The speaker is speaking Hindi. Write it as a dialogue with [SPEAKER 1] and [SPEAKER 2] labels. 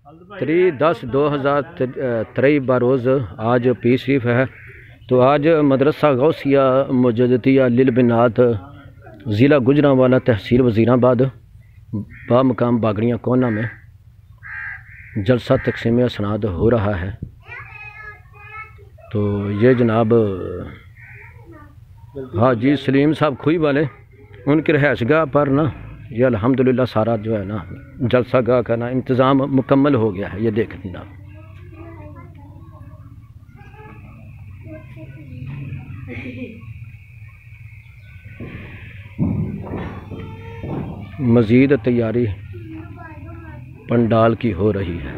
[SPEAKER 1] 3/10/2023 बरोज़ आज पीर शरीफ है। तो आज मदरसा गौसिया मुजद्दिदिया लिलबिनात ज़िला गुजरांवाला तहसील वज़ीराबाद बामकाम बागड़ियाँ कोना में जलसा तक़सीम असनाद हो रहा है। तो ये जनाब हाजी सलीम साहब खुई वाले उनकी रहायशगाह पर ना ये अल्हम्दुलिल्लाह सारा जो है ना जलसा गाह का ना इंतज़ाम मुकम्मल हो गया है। ये देखें ना मज़ीद तैयारी पंडाल की हो रही है।